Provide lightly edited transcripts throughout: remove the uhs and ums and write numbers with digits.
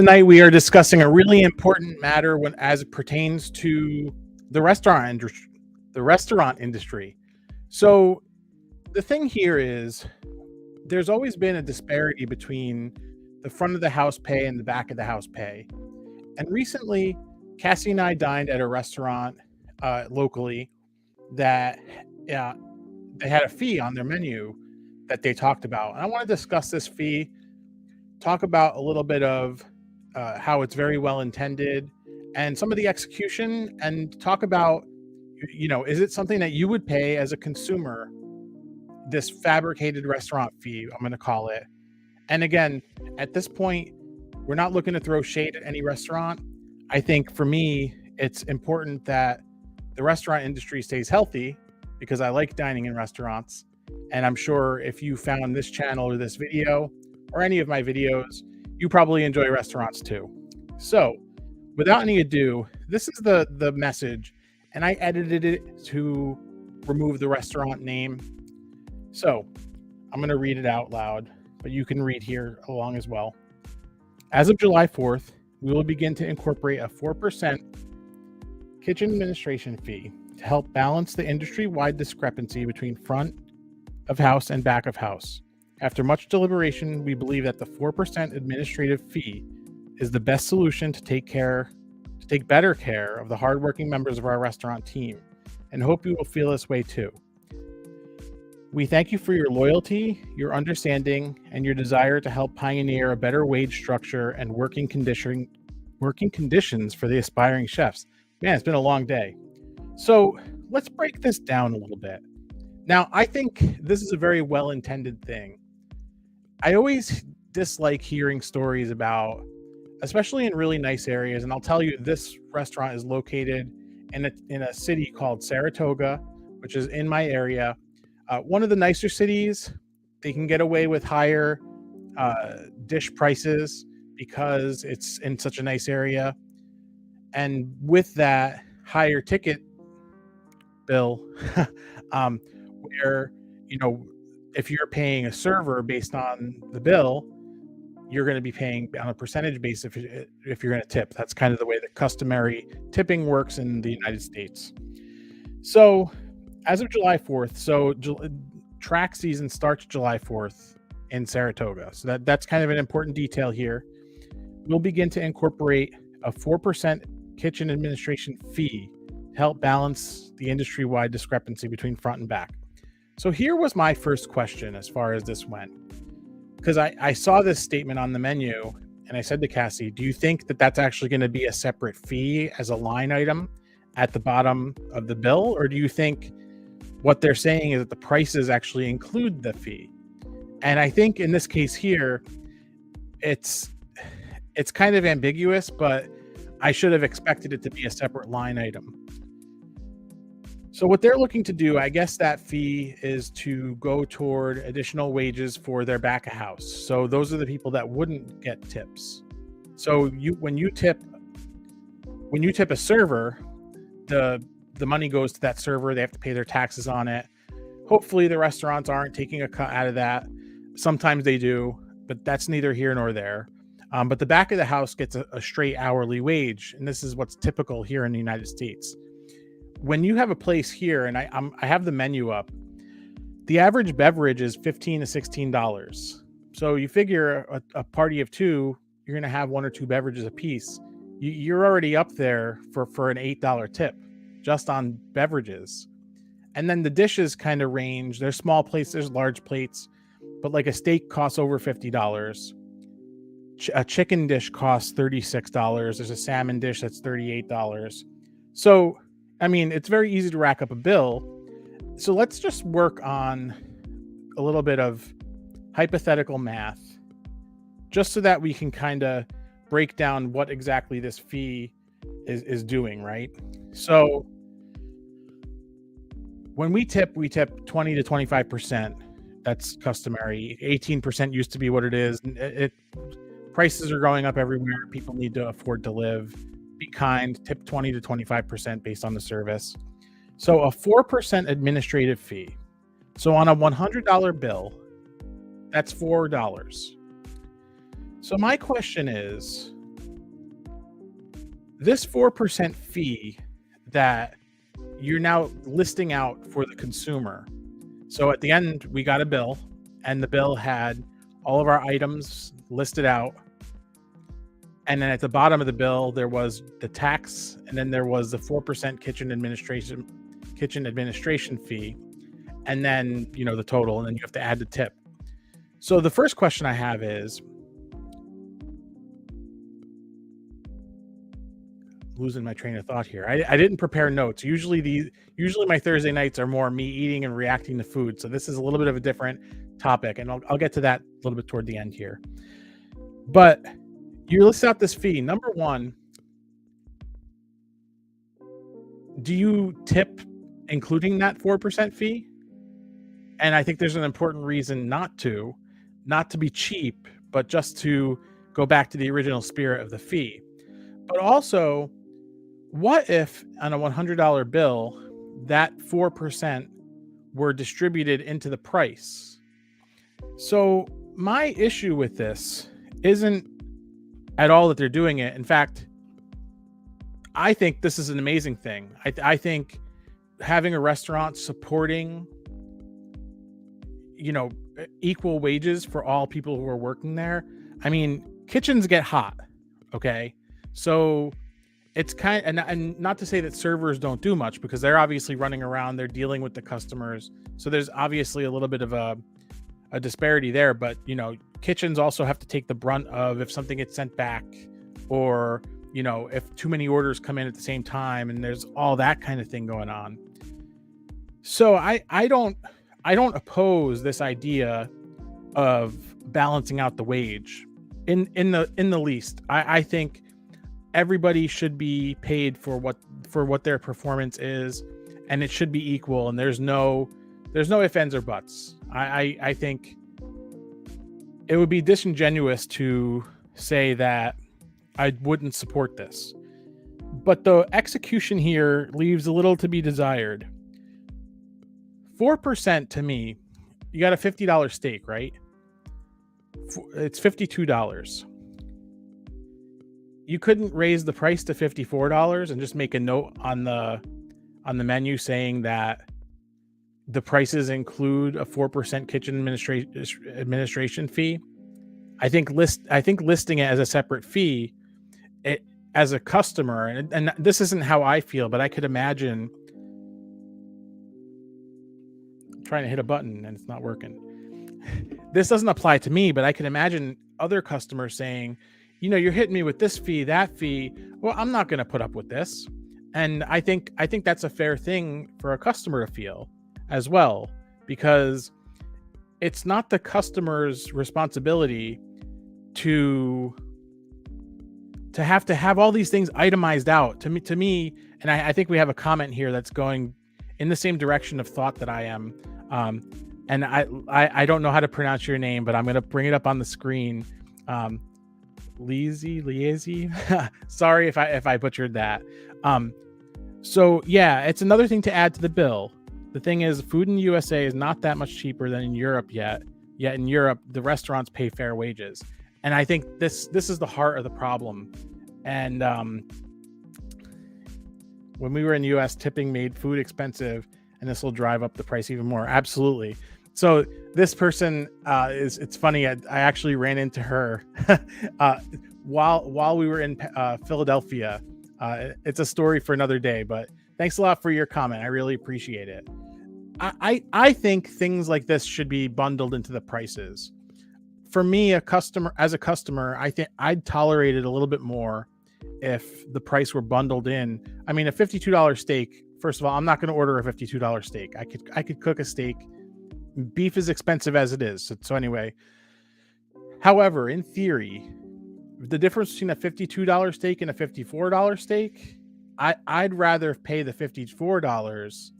Tonight we are discussing a really important matter as it pertains to the restaurant industry. So the thing here is there's always been a disparity between the front of the house pay and the back of the house pay. And recently, Cassie and I dined at a restaurant locally that they had a fee on their menu that they talked about. And I want to discuss this fee, talk about a little bit of how it's very well intended and some of the execution, and talk about, is it something that you would pay as a consumer, this fabricated restaurant fee, I'm going to call it. And again, at this point, we're not looking to throw shade at any restaurant. I think for me, it's important that the restaurant industry stays healthy because I like dining in restaurants. And I'm sure if you found this channel or this video or any of my videos, you probably enjoy restaurants too. So without any ado, this is the message, and I edited it to remove the restaurant name. So I'm going to read it out loud, but you can read here along as well. As of July 4th, we will begin to incorporate a 4% kitchen administration fee to help balance the industry-wide discrepancy between front of house and back of house. After much deliberation, we believe that the 4% administrative fee is the best solution to take better care of the hardworking members of our restaurant team, and hope you will feel this way too. We thank you for your loyalty, your understanding, and your desire to help pioneer a better wage structure and working conditions for the aspiring chefs. Man, it's been a long day. So let's break this down a little bit. Now, I think this is a very well-intended thing. I always dislike hearing stories about, especially in really nice areas, and I'll tell you, this restaurant is located in a city called Saratoga, which is in my area. One of the nicer cities. They can get away with higher dish prices because it's in such a nice area. And with that higher ticket bill, where, if you're paying a server based on the bill, you're going to be paying on a percentage basis if you're going to tip. That's kind of the way that customary tipping works in the United States. So as of July 4th, track season starts July 4th in Saratoga. So that's kind of an important detail here. We'll begin to incorporate a 4% kitchen administration fee to help balance the industry-wide discrepancy between front and back. So here was my first question as far as this went, because I saw this statement on the menu and I said to Cassie, do you think that that's actually going to be a separate fee as a line item at the bottom of the bill? Or do you think what they're saying is that the prices actually include the fee? And I think in this case here, it's kind of ambiguous, but I should have expected it to be a separate line item. So what they're looking to do, I guess that fee is to go toward additional wages for their back of house. So those are the people that wouldn't get tips. So when you tip a server, the money goes to that server. They have to pay their taxes on it. Hopefully the restaurants aren't taking a cut out of that. Sometimes they do, but that's neither here nor there. But the back of the house gets a straight hourly wage, and this is what's typical here in the United States. When you have a place here, and I have the menu up, the average beverage is $15 to $16. So you figure a party of two, you're going to have one or two beverages a piece. You're already up there for an $8 tip just on beverages. And then the dishes kind of range. There's small plates, there's large plates, but like a steak costs over $50. A chicken dish costs $36. There's a salmon dish that's $38. So I mean, it's very easy to rack up a bill. So let's just work on a little bit of hypothetical math, just so that we can kind of break down what exactly this fee is doing, right? So when we tip 20 to 25%. That's customary. 18% used to be what it is. Prices are going up everywhere. People need to afford to live. Be kind, tip 20 to 25% based on the service. So a 4% administrative fee. So on a $100 bill, that's $4. So my question is, This 4% fee that you're now listing out for the consumer. So at the end, we got a bill, and the bill had all of our items listed out. And then at the bottom of the bill, there was the tax, and then there was the 4% kitchen administration fee, and then, you know, the total, and then you have to add the tip. So the first question I have is, losing my train of thought here. I didn't prepare notes. Usually my Thursday nights are more me eating and reacting to food. So this is a little bit of a different topic, and I'll get to that a little bit toward the end here. But you list out this fee. Number one, do you tip including that 4% fee? And I think there's an important reason not to be cheap, but just to go back to the original spirit of the fee. But also, what if on a $100 bill, that 4% were distributed into the price? So my issue with this isn't at all that they're doing it. In fact, I think this is an amazing thing. I think having a restaurant supporting, you know, equal wages for all people who are working there. I mean, kitchens get hot, okay? So it's and not to say that servers don't do much, because they're obviously running around, they're dealing with the customers. So there's obviously a little bit of a disparity there, but you know, kitchens also have to take the brunt of if something gets sent back, or you know, if too many orders come in at the same time, and there's all that kind of thing going on. So I don't oppose this idea of balancing out the wage in the least. I think everybody should be paid for what their performance is, and it should be equal, and there's no ifs, ands, or buts. I think it would be disingenuous to say that I wouldn't support this, but the execution here leaves a little to be desired. 4% to me, you got a $50 steak, right? It's $52. You couldn't raise the price to $54 and just make a note on the menu saying that the prices include a 4% kitchen administration fee. I think listing it as a separate fee, as a customer, and this isn't how I feel, but I could imagine trying to hit a button and it's not working. This doesn't apply to me, but I can imagine other customers saying, you know, you're hitting me with this fee, that fee. Well, I'm not going to put up with this. And I think that's a fair thing for a customer to feel as well, because it's not the customer's responsibility to have all these things itemized out to me. And I think we have a comment here that's going in the same direction of thought that I am. And I don't know how to pronounce your name, but I'm going to bring it up on the screen. Liezi. Sorry if I butchered that. So yeah, it's another thing to add to the bill. The thing is, food in the USA is not that much cheaper than in Europe yet. Yet in Europe, the restaurants pay fair wages. And I think this is the heart of the problem. And when we were in the US, tipping made food expensive, and this will drive up the price even more. Absolutely. So this person it's funny. I actually ran into her while we were in Philadelphia. It's a story for another day, but thanks a lot for your comment. I really appreciate it. I think things like this should be bundled into the prices. For me, as a customer, I think I'd tolerate it a little bit more if the price were bundled in. I mean, a $52 steak. First of all, I'm not going to order a $52 steak. I could cook a steak. Beef is expensive as it is. So anyway, however, in theory, the difference between a $52 steak and a $54 steak, I'd rather pay the $54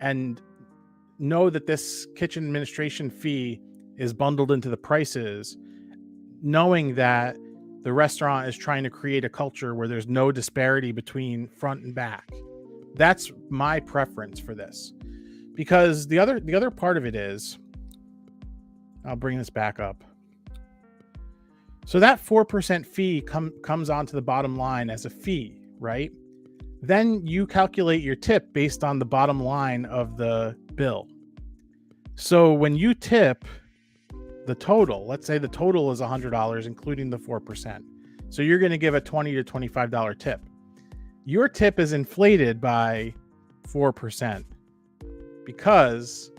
and know that this kitchen administration fee is bundled into the prices, knowing that the restaurant is trying to create a culture where there's no disparity between front and back. That's my preference for this, because the other part of it is, I'll bring this back up. So that 4% fee comes onto the bottom line as a fee, right? Then you calculate your tip based on the bottom line of the bill. So when you tip the total, let's say the total is $100, including the 4%. So you're going to give a $20 to $25 tip. Your tip is inflated by 4% because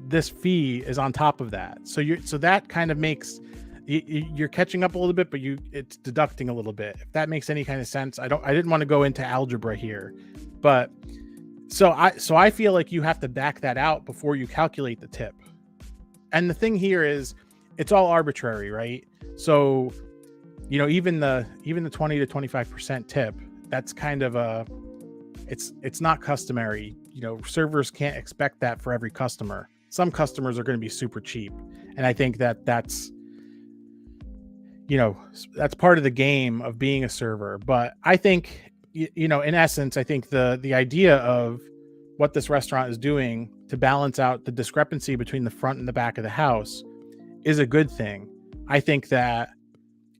this fee is on top of that. So that kind of makes you're catching up a little bit, but it's deducting a little bit. If that makes any kind of sense. I didn't want to go into algebra here, but so I feel like you have to back that out before you calculate the tip. And the thing here is it's all arbitrary, right? So, even the 20 to 25% tip, that's kind of it's not customary. Servers can't expect that for every customer. Some customers are going to be super cheap. And I think that's part of the game of being a server. But I think, in essence, I think the idea of what this restaurant is doing to balance out the discrepancy between the front and the back of the house is a good thing. I think that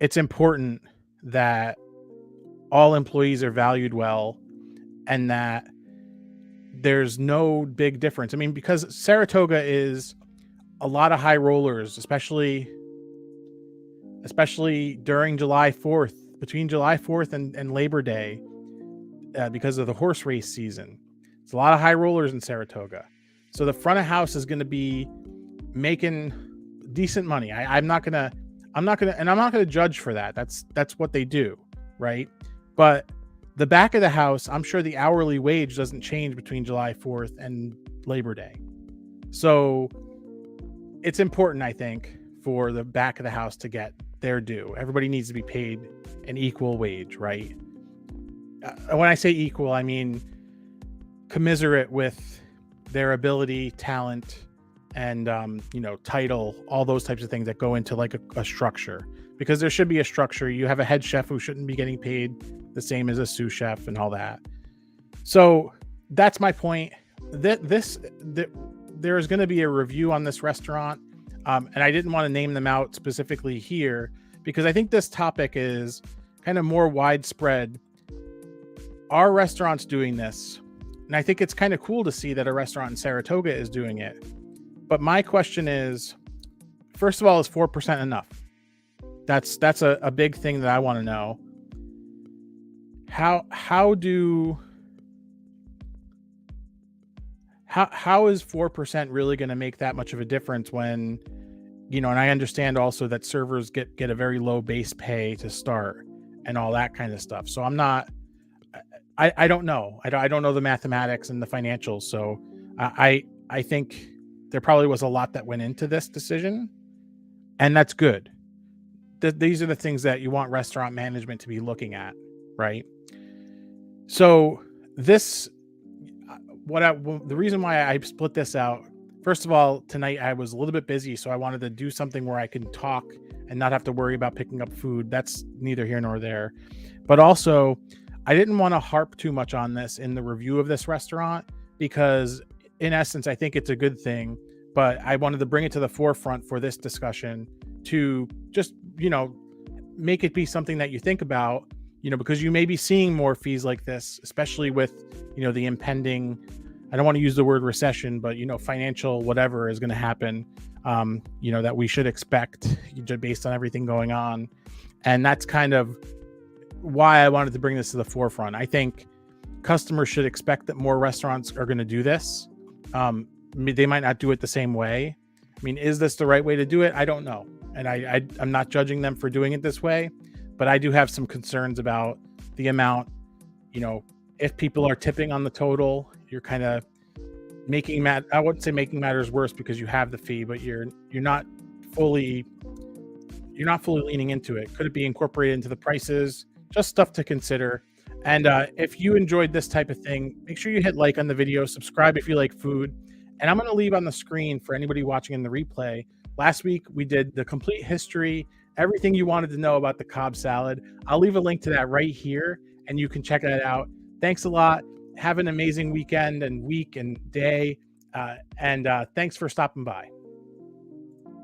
it's important that all employees are valued well and that there's no big difference. I mean, because Saratoga is a lot of high rollers, especially during July 4th, between July 4th and Labor Day, because of the horse race season. It's a lot of high rollers in Saratoga. So the front of house is going to be making decent money. I'm not gonna judge for that. That's what they do, right? But the back of the house, I'm sure the hourly wage doesn't change between July 4th and Labor Day. So it's important, I think, for the back of the house to get their due. Everybody needs to be paid an equal wage, right? When I say equal, I mean commiserate with their ability, talent, and title, all those types of things that go into like a structure, because there should be a structure. You have a head chef who shouldn't be getting paid the same as a sous chef and all that. So that's my point. There is going to be a review on this restaurant, and I didn't want to name them out specifically here because I think this topic is kind of more widespread. Our restaurant's doing this, and I think it's kind of cool to see that a restaurant in Saratoga is doing it. But my question is, first of all, is 4% enough? That's a big thing that I want to know. How is 4% really going to make that much of a difference when, and I understand also that servers get a very low base pay to start and all that kind of stuff. So I don't know. I don't know the mathematics and the financials. So I think there probably was a lot that went into this decision, and that's good. These are the things that you want restaurant management to be looking at, right? So the reason why I split this out, first of all, tonight I was a little bit busy, so I wanted to do something where I can talk and not have to worry about picking up food. That's neither here nor there. But also, I didn't want to harp too much on this in the review of this restaurant because, in essence, I think it's a good thing, but I wanted to bring it to the forefront for this discussion to just, make it be something that you think about, because you may be seeing more fees like this, especially with, the impending, I don't want to use the word recession, but, financial whatever is going to happen, that we should expect based on everything going on. And that's kind of why I wanted to bring this to the forefront. I think customers should expect that more restaurants are going to do this. They might not do it the same way. I mean, is this the right way to do it? I don't know. And I'm not judging them for doing it this way, but I do have some concerns about the amount, if people are tipping on the total, you're kind of I wouldn't say making matters worse because you have the fee, but you're not fully leaning into it. Could it be incorporated into the prices? Just stuff to consider. And if you enjoyed this type of thing, make sure you hit like on the video, subscribe if you like food. And I'm going to leave on the screen for anybody watching in the replay. Last week, we did the complete history, everything you wanted to know about the Cobb salad. I'll leave a link to that right here, and you can check that out. Thanks a lot. Have an amazing weekend and week and day. And thanks for stopping by.